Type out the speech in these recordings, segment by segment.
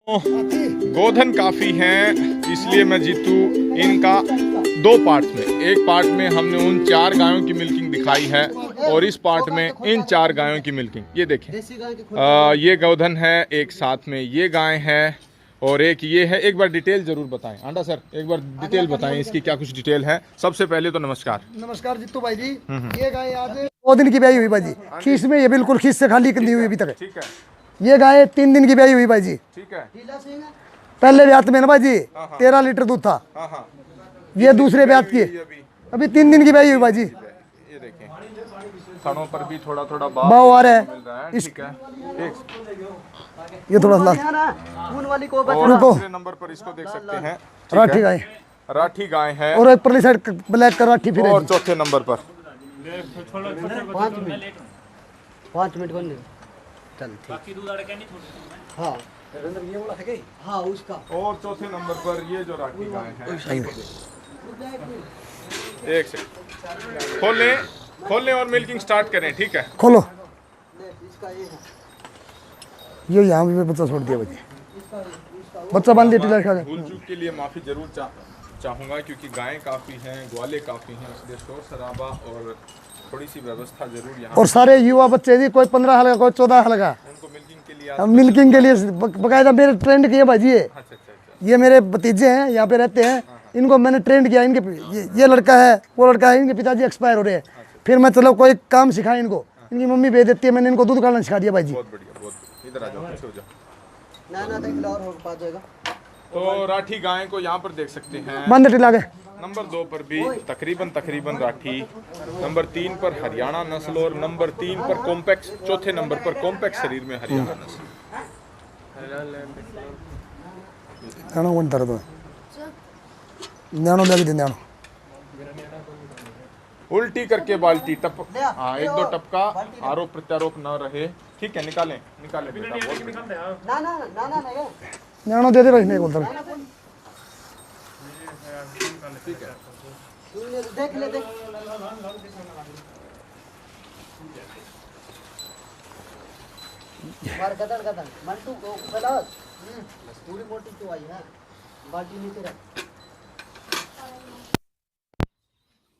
गोधन काफ़ी हैं, इसलिए मैं जीतू इनका दो पार्ट्स में। एक पार्ट में हमने उन 4 गायों की मिल्किंग दिखाई है और इस पार्ट में इन 4 गायों की मिल्किंग। ये देखें, ये गोधन है, एक साथ में ये गाय है और एक ये है। एक बार डिटेल जरूर बताएं आंडा सर, एक बार डिटेल बताएं इसकी क्या कुछ डिटेल है। सबसे पहले तो नमस्कार जीतू भाई जी। ये गाय आज 2 दिन की ब्याई हुई भाई जी। खीस में ये बिल्कुल खीस से खाली कंदी हुई अभी तक। ठीक है। ये गाय 3 दिन की ब्याई हुई भाई जी। ठीक है। पहले ब्यात में ना भाई जी 13 लीटर दूध था। ये दूसरे ब्यात की अभी 3 दिन की ब्याई हुई भाई जी। ये देखें, थनों पर भी थोड़ा थोड़ा भाव आ रहा है। ठीक है। ये थोड़ा सा और दूसरे नंबर पर इसको देख सकते हैं, राठी गाय, राठी गाय है और एक परली साइड ब्लैक का राठी फिर। और चौथे नंबर पर 5 मिनट बन चल बाकी दूध अड़के नहीं छोटे। हाँ ये वाला है क्या? हाँ उसका। और चौथे नंबर पर ये जो राठी गाय है, एक सेकंड खोल लें और मिल्किंग स्टार्ट करें। ठीक है, खोलो। ये यहाँ भी बच्चा छोड़ दिया भाई, बच्चा बांध दिया। भूल चूक के लिए माफी जरूर चाहूंगा क्योंकि गायें काफी हैं, ग्वाले काफी हैं, इसलिए शोर शराबा और थोड़ी सी व्यवस्था जरूर यहाँ। और सारे युवा बच्चे जी, कोई 15 साल का, कोई 14 साल का, उनको मिल्किंग के लिए बकायदा मेरे ट्रेंड किए भाई जी। अच्छा। ये मेरे भतीजे हैं, यहाँ पे रहते हैं, इनको मैंने ट्रेंड किया। इनके ये लड़का है, वो लड़का है, इनके पिताजी एक्सपायर हो रहे हैं। फिर मैं चलो कोई काम सिखाया इनको, इनकी मम्मी भेज देती है, मैंने इनको दूध काटना सिखा दिया भाई जी। बहुत बढ़िया, बहुत बढ़िया। इधर आ जाओ, पीछे हो जाओ। ना देख लो और पास जाएगा। तो राठी गाय को यहाँ पर देख सकते हैं। बंद टिला गए। नंबर 2 पर भी तकरीबन राठी, नंबर 3 पर हरियाणा नस्ल और नंबर 3 पर कॉम्पैक्ट, चौथे नंबर पर कॉम्पैक्ट शरीर में हरियाणा नस्ल। न्याणो वन दर्द न्याणो लगी न्याणो उल्टी करके बाल्टी टप, हाँ 1-2 टपका, आरोप प्रत्यारोप न रहे। ठीक है, निकालें बेटा, बहुत बढ़िया। ना न्याणो दे दे भाई मेरे को उधर। ठीक है, देख ले देख। मार गदर मंटू को गदर पूरी मोटी तो आई है, बाल्टी नीचे रख।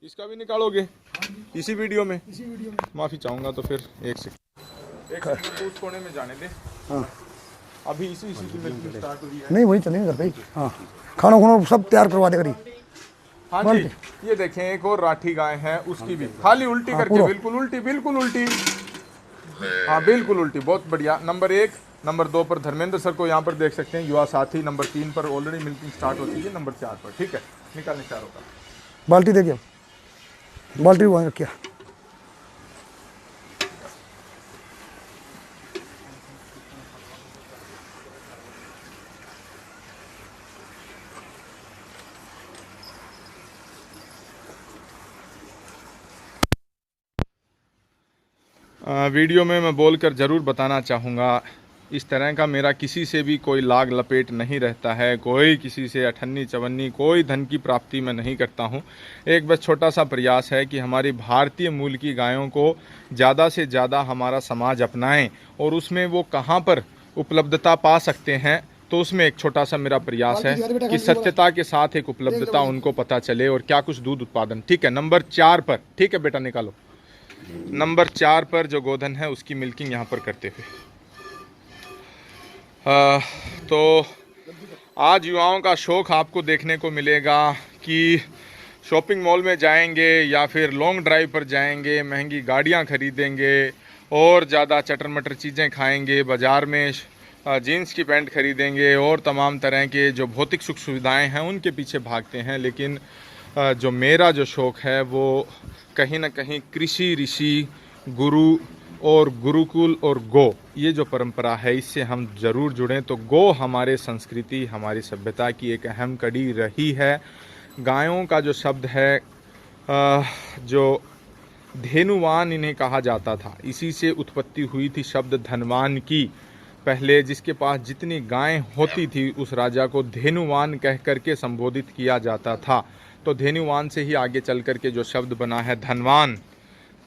इसका भी निकालोगे इसी वीडियो में? माफी चाहूंगा तो फिर एक सेकंड उस कोने में जाने दे। हाँ अभी इसी की मिल्किंग स्टार्ट हुई है। नहीं वही चलेंगे घर पे। हाँ खाना खुना सब तैयार करवा दे करी। हाँ जी, ये देखें एक और राठी गाय है, उसकी भी खाली उल्टी करके, बिल्कुल उल्टी। हाँ बिल्कुल उल्टी, बहुत बढ़िया। नंबर 1, नंबर 2 पर धर्मेंद्र सर को यहाँ पर देख सकते हैं, युवा साथी। नंबर 3 पर ऑलरेडी मिल्किंग स्टार्ट हो चुकी है। नंबर 4 पर, ठीक है, निकालने चारों का। बाल्टी दे गया, बाल्टी वहाँ रखिया। वीडियो में मैं बोलकर ज़रूर बताना चाहूँगा, इस तरह का मेरा किसी से भी कोई लाग लपेट नहीं रहता है, कोई किसी से अठन्नी चवन्नी, कोई धन की प्राप्ति मैं नहीं करता हूँ। एक बस छोटा सा प्रयास है कि हमारी भारतीय मूल की गायों को ज़्यादा से ज़्यादा हमारा समाज अपनाएं और उसमें वो कहाँ पर उपलब्धता पा सकते हैं, तो उसमें एक छोटा सा मेरा प्रयास है कि सत्यता के साथ एक उपलब्धता उनको पता चले और क्या कुछ दूध उत्पादन। ठीक है, नंबर 4 पर, ठीक है बेटा निकालो, नंबर 4 पर जो गोधन है उसकी मिल्किंग यहाँ पर करते हुए। तो आज युवाओं का शौक़ आपको देखने को मिलेगा कि शॉपिंग मॉल में जाएंगे या फिर लॉन्ग ड्राइव पर जाएंगे, महंगी गाड़ियाँ खरीदेंगे और ज़्यादा चटर मटर चीज़ें खाएंगे, बाज़ार में जीन्स की पैंट खरीदेंगे और तमाम तरह के जो भौतिक सुख सुविधाएँ हैं उनके पीछे भागते हैं। लेकिन जो मेरा जो शौक़ है वो कहीं ना कहीं कृषि, ऋषि, गुरु और गुरुकुल और गो, ये जो परंपरा है इससे हम ज़रूर जुड़ें। तो गो हमारे संस्कृति, हमारी सभ्यता की एक अहम कड़ी रही है। गायों का जो शब्द है, जो धेनुवान इन्हें कहा जाता था, इसी से उत्पत्ति हुई थी शब्द धनवान की। पहले जिसके पास जितनी गायें होती थी उस राजा को धेनुवान कह करके संबोधित किया जाता था। तो धेनुवान से ही आगे चल कर के जो शब्द बना है धनवान।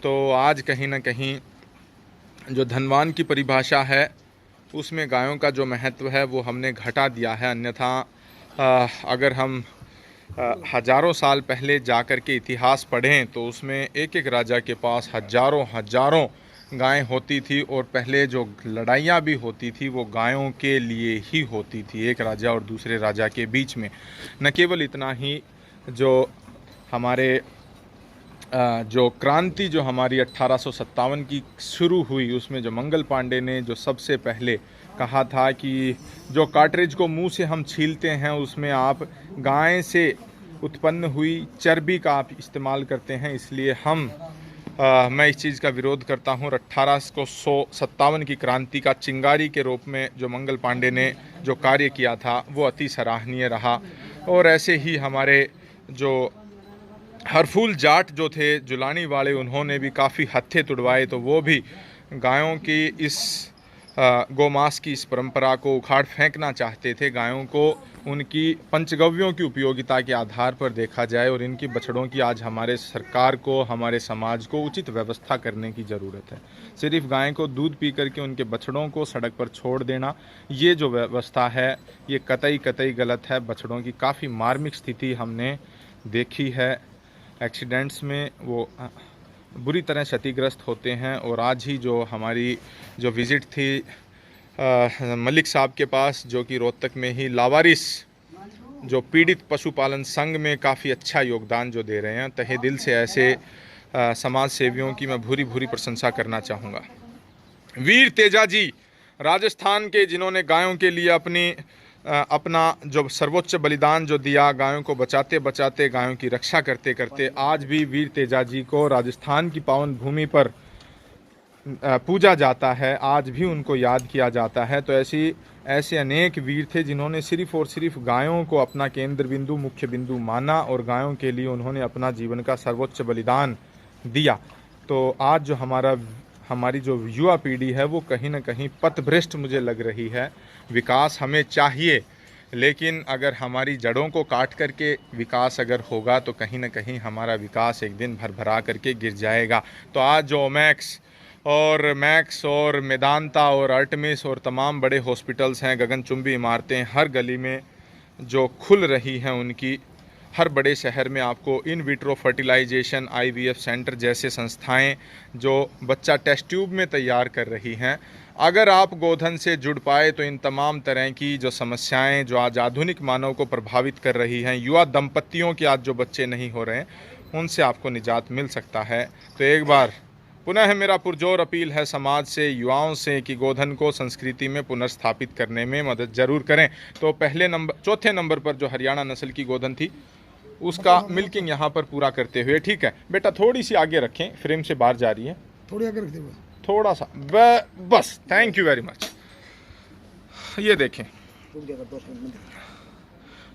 तो आज कहीं ना कहीं जो धनवान की परिभाषा है उसमें गायों का जो महत्व है वो हमने घटा दिया है। अन्यथा अगर हम हज़ारों साल पहले जाकर के इतिहास पढ़ें तो उसमें एक एक राजा के पास हज़ारों गायें होती थी, और पहले जो लड़ाइयाँ भी होती थी वो गायों के लिए ही होती थी, एक राजा और दूसरे राजा के बीच में। न केवल इतना ही, जो हमारे जो क्रांति जो हमारी 1857 की शुरू हुई, उसमें जो मंगल पांडे ने जो सबसे पहले कहा था कि जो कार्ट्रिज को मुंह से हम छीलते हैं उसमें आप गाय से उत्पन्न हुई चर्बी का आप इस्तेमाल करते हैं, इसलिए मैं इस चीज़ का विरोध करता हूँ। 1857 की क्रांति का चिंगारी के रूप में जो मंगल पांडे ने जो कार्य किया था वो अति सराहनीय रहा। और ऐसे ही हमारे जो हरफूल जाट जो थे जुलानी वाले, उन्होंने भी काफ़ी हत्थे तुड़वाए, तो वो भी गायों की इस गौमांस की इस परंपरा को उखाड़ फेंकना चाहते थे। गायों को उनकी पंचगव्यों की उपयोगिता के आधार पर देखा जाए, और इनकी बछड़ों की आज हमारे सरकार को, हमारे समाज को उचित व्यवस्था करने की ज़रूरत है। सिर्फ गाय को दूध पी करके उनके बछड़ों को सड़क पर छोड़ देना, ये जो व्यवस्था है ये कतई गलत है। बछड़ों की काफ़ी मार्मिक स्थिति हमने देखी है, एक्सीडेंट्स में वो बुरी तरह क्षतिग्रस्त होते हैं। और आज ही जो हमारी जो विज़िट थी मलिक साहब के पास, जो कि रोहतक में ही लावारिस जो पीड़ित पशुपालन संघ में काफ़ी अच्छा योगदान जो दे रहे हैं, तहे दिल से ऐसे समाज सेवियों की मैं भूरी प्रशंसा करना चाहूँगा। वीर तेजा जी राजस्थान के, जिन्होंने गायों के लिए अपना जो सर्वोच्च बलिदान जो दिया, गायों को बचाते बचाते, गायों की रक्षा करते करते, आज भी वीर तेजा जी को राजस्थान की पावन भूमि पर पूजा जाता है, आज भी उनको याद किया जाता है। तो ऐसे अनेक वीर थे जिन्होंने सिर्फ और सिर्फ गायों को अपना केंद्र बिंदु, मुख्य बिंदु माना, और गायों के लिए उन्होंने अपना जीवन का सर्वोच्च बलिदान दिया। तो आज जो हमारी जो युवा पीढ़ी है वो कहीं ना कहीं पथभ्रष्ट मुझे लग रही है। विकास हमें चाहिए, लेकिन अगर हमारी जड़ों को काट करके विकास अगर होगा तो कहीं ना कहीं हमारा विकास एक दिन भरभरा करके गिर जाएगा। तो आज जो मैक्स और मेदांता और आर्टेमिस और तमाम बड़े हॉस्पिटल्स हैं, गगनचुंबी इमारतें हर गली में जो खुल रही हैं, उनकी हर बड़े शहर में आपको in vitro fertilization, IVF centre जैसे संस्थाएं जो बच्चा टेस्ट ट्यूब में तैयार कर रही हैं, अगर आप गोधन से जुड़ पाए तो इन तमाम तरह की जो समस्याएं जो आज आधुनिक मानव को प्रभावित कर रही हैं, युवा दंपतियों के आज जो बच्चे नहीं हो रहे हैं, उनसे आपको निजात मिल सकता है। तो एक बार पुनः मेरा पुरजोर अपील है समाज से, युवाओं से, कि गोधन को संस्कृति में पुनर्स्थापित करने में मदद ज़रूर करें। तो चौथे नंबर पर जो हरियाणा नस्ल की गोधन थी उसका मिल्किंग यहाँ पर पूरा करते हुए, ठीक है बेटा, थोड़ी सी आगे रखें, फ्रेम से बाहर जा रही है, थोड़ी आगे रख दे, थोड़ा सा बस, थैंक यू वेरी मच। ये देखें,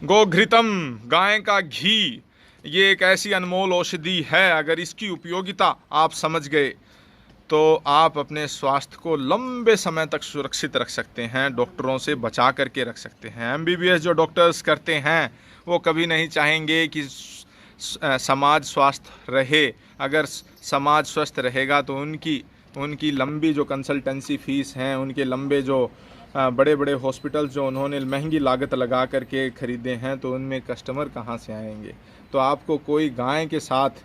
गोघृतम, गाय का घी, ये एक ऐसी अनमोल औषधि है, अगर इसकी उपयोगिता आप समझ गए तो आप अपने स्वास्थ्य को लंबे समय तक सुरक्षित रख सकते हैं, डॉक्टरों से बचा करके रख सकते हैं। MBBS जो डॉक्टर्स करते हैं वो कभी नहीं चाहेंगे कि समाज स्वस्थ रहे। अगर समाज स्वस्थ रहेगा तो उनकी लंबी जो कंसल्टेंसी फीस हैं, उनके लंबे जो बड़े बड़े हॉस्पिटल्स जो उन्होंने महंगी लागत लगा करके ख़रीदे हैं, तो उनमें कस्टमर कहाँ से आएंगे। तो आपको कोई गाय के साथ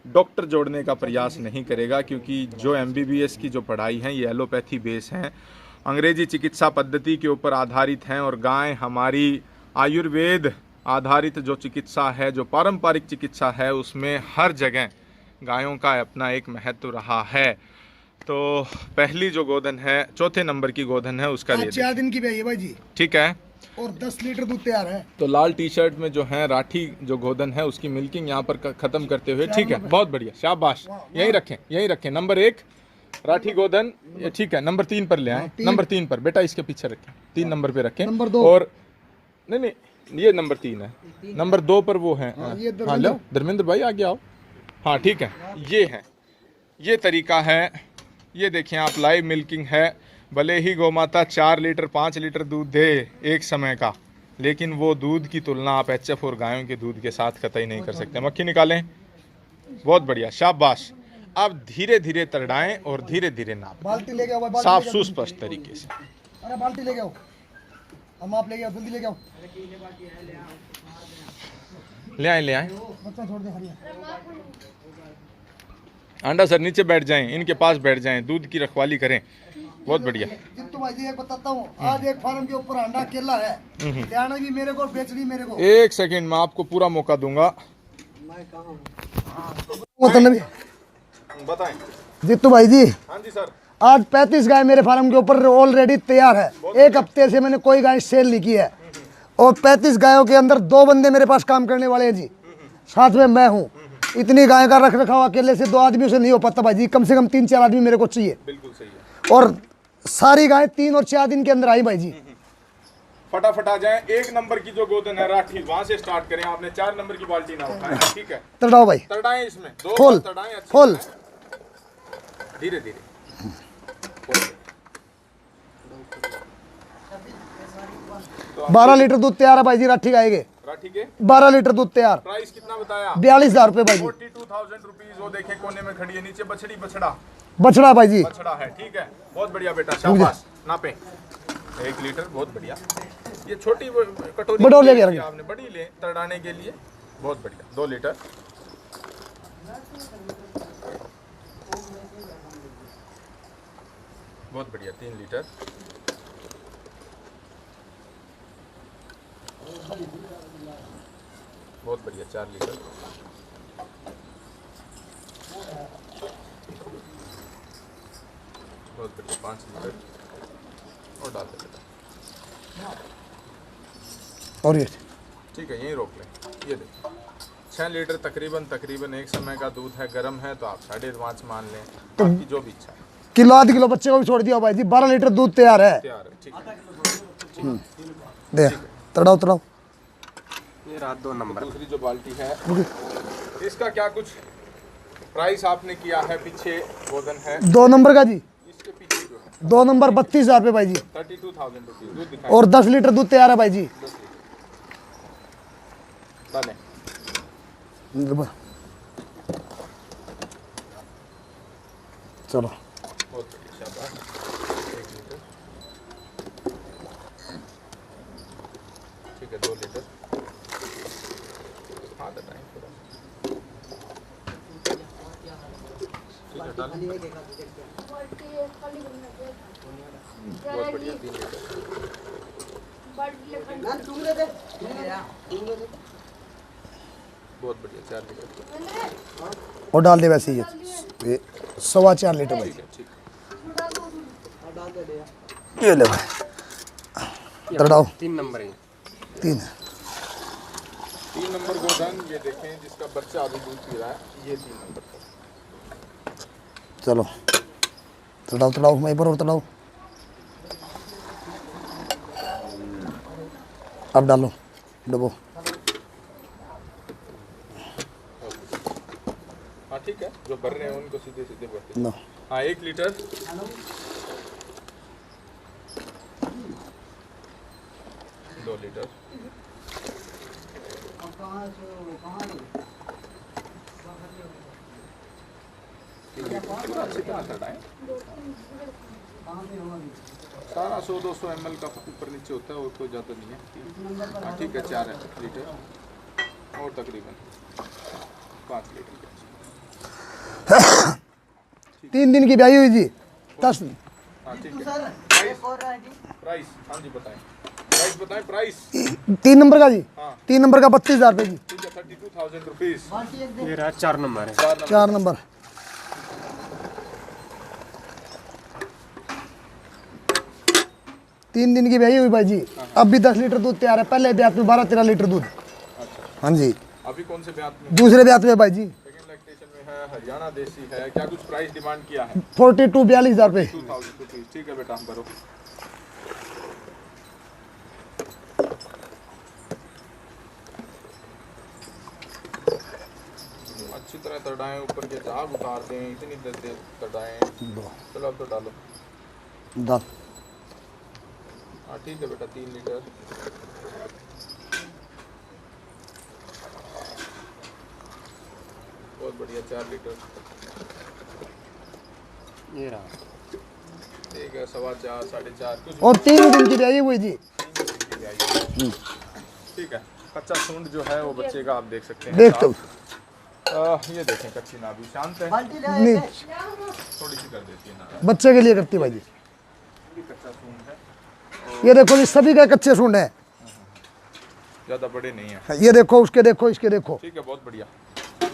डॉक्टर जोड़ने का प्रयास नहीं करेगा, क्योंकि जो MBBS की जो पढ़ाई है ये एलोपैथी बेस हैं, अंग्रेजी चिकित्सा पद्धति के ऊपर आधारित हैं, और गाय हमारी आयुर्वेद आधारित जो चिकित्सा है, जो पारंपरिक चिकित्सा है, उसमें हर जगह गायों का अपना एक महत्व रहा है। तो पहली जो गोधन है, चौथे नंबर की गोधन है, उसका 4 दिन की है भाई जी, ठीक है, और 10 लीटर दूध तैयार है। तो लाल टी-शर्ट में जो है राठी जो गोधन है उसकी मिल्किंग यहाँ पर खत्म करते हुए, ठीक है, बहुत बढ़िया, शाबाश, यहीं रखें नंबर 1 राठी गोधन, ये ठीक है। नंबर 3 पर ले आए, नंबर 3 पर बेटा, इसके पीछे रखें, 3 नंबर पे रखें। नंबर 2 और नहीं, ये नंबर 3 है, नंबर 2 पर वो है, हाँ लो धर्मेंद्र भाई आगे आओ, हाँ ठीक है, ये है, ये तरीका है। ये देखें आप, लाइव मिल्किंग है, भले ही गौमाता 4 लीटर 5 लीटर दूध दे एक समय का, लेकिन वो दूध की तुलना आप HF और गायों के दूध के साथ कतई नहीं कर सकते। मक्खी निकालें, बहुत बढ़िया, शाबाश। अब धीरे धीरे तरड़ाएं और धीरे धीरे नाप, साफ सुस्पष्ट तरीके से। अरे बाल्टी लेके आओ, हम आप लेके आओ, जल्दी लेके आओ, ले आए बच्चा छोड़ दे हरिया। आंडा सर नीचे बैठ जाएं, इनके पास बैठ जाएं, दूध की रखवाली करें। बहुत बढ़िया। जित्तू भाई जी एक बताता हूँ, आज एक फार्म के ऊपर अंडा अकेला है, लेना भी मेरे को, बेचनी मेरे को। एक सेकंड मैं आपको पूरा मौका दूंगा। बताएं जित्तू भाई जी, हाँ जी सर। आज 35 गाय मेरे फार्म के ऊपर ऑलरेडी तैयार है। एक हफ्ते से मैंने कोई गाय सेल नहीं की है, और 35 गायों के अंदर 2 बंदे मेरे पास काम करने वाले हैं जी, साथ में मैं हूँ। इतनी गाय का रख रखाव अकेले से 2 आदमियों से नहीं हो पाता भाई जी, कम से कम 3-4 आदमी मेरे को चाहिए। बिल्कुल सही है। और सारी गाय 3 और 4 दिन के अंदर आई भाई जी। फटाफट आ जाएं। 1 नंबर की जो गोदन है राठी, वहां से स्टार्ट करें। आपने 4 नंबर की बाल्टी ना उठाएं, ठीक है। तड़ाओ भाई, तड़ाएं, इसमें 2 खोल, बार तड़ाएं, अच्छी खोल। तरह। धीरे धीरे 12 लीटर दूध तैयार है भाई जी राठी गाय के। राठी के 12 लीटर दूध तैयार। प्राइस कितना बताया? 42,000 रुपये भाई जी। 42,000 रुपीज। वो देखे कोने में खड़ी है, नीचे बछड़ी बछड़ा बछड़ा भाई जी। बछड़ा है, ठीक है। बहुत बढ़िया बेटा, शाबाश। नापे 1 लीटर, बहुत बढ़िया। ये छोटी कटोरी बड़ो ले गया आपने, बड़ी ले तड़ाने के लिए। बहुत बढ़िया। 2 लीटर। बहुत बढ़िया। 3 लीटर। बहुत बढ़िया। 4 लीटर। बहुत बढ़िया। 5 लीटर। और डाल दे बेटा। और ये ठीक है, यहीं रोक लें। ये देखो 6 लीटर तकरीबन एक समय का दूध है। गर्म है तो आप 5.5 मान लें, आपकी जो भी इच्छा है। किलो आधी किलो बच्चे को भी छोड़ दिया भाई जी। 12 लीटर दूध तैयार है। तैयार है, ठीक है। दे तड़ाओ तड़ाओ। ये रहा 2 नंबर। दूसरी जो बाल्टी है इसका क्या कुछ प्राइस आपने किया है? पीछे गोदन है 2 नंबर का जी, इसके पीछे जो है 2 नंबर 32,000 रुपये भाई जी। 32,000 रुपीज। दूध दिखाएं। और 10 लीटर दूध तैयार है भाई जी। डालें। चलो बहुत बढ़िया, शाबाश। 1 लीटर। ठीक है, 2 लीटर। हाथ हटाएं थोड़ा। ठीक है, डालें। बहुत बढ़िया। 3 लीटर। बहुत बढ़िया। 4 लीटर। और डाल दे वैसे ही ये 4.25 लीटर भाई। ठीक है, ठीक है। ये ले भाई, तड़ाओ। 3 नंबर है। 3 नंबर गोदान। ये देखें जिसका बच्चा अभी दूध पी रहा है, ये 3 नंबर का। चलो तड़ाओ तड़ाओ, वहीं पर और तड़ाओ। अब डालो डबो। हाँ ठीक है, जो भर रहे हैं उनको सीधे सीधे भरते। नो हाँ 1 लीटर। 2 लीटर। अच्छी तरह तड़ाएं। सारा 100-200 ml का ऊपर नीचे होता है, और कोई ज़्यादा नहीं है। हाँ ठीक है, 4 लीटर और तकरीबन 5 लीटर। 3 दिन की ब्याई हुई जी। 10 हाँ ठीक है। प्राइस हाँ जी बताएं। प्राइस बताएं। प्राइस 3 नंबर का जी। हाँ 3 नंबर का 32,000 रुपये जी। ठीक है। 32,000 रुपीज। ये रहा 4 नंबर है। 4 नंबर। 3 दिन की ब्याई हुई भाई जी। अब भी 10 लीटर दूध तैयार है। पहले ब्यात में 12-13 लीटर दूध। हाँ जी। अभी कौन से ब्यात में? दूसरे ब्यात में भाई जी। सेकंड लैक्टेशन में है, हरियाणा देसी है। क्या कुछ प्राइस डिमांड किया है? 42,000 रुपये। 2,000 रुपीज। ठीक है बेटा, हम भरो। अच्छी तरह तड़ाएं, ऊपर के दाग उतार दें, इतनी देर तड़ाएं। चलो अब तो डालो। डाल। हाँ ठीक है बेटा। 3 लीटर। बहुत बढ़िया। 4 लीटर। ये रहा 1 ठीक है, 4.25 4.5 कुछ और 3 दिन की ब्याई हुई जी। ठीक है। कच्चा सूंड जो है वो बच्चे का आप देख सकते हैं। देखते हो ये देखें कच्ची नाभि शांत है, नहीं, थोड़ी सी कर देती है ना, बच्चे के लिए करती भाई जी। ये कच्चा सूंड है, ये देखो, ये सभी का कच्चे सूंड है। ज़्यादा बड़े नहीं है। ये देखो, उसके देखो, इसके देखो। ठीक है, बहुत बढ़िया।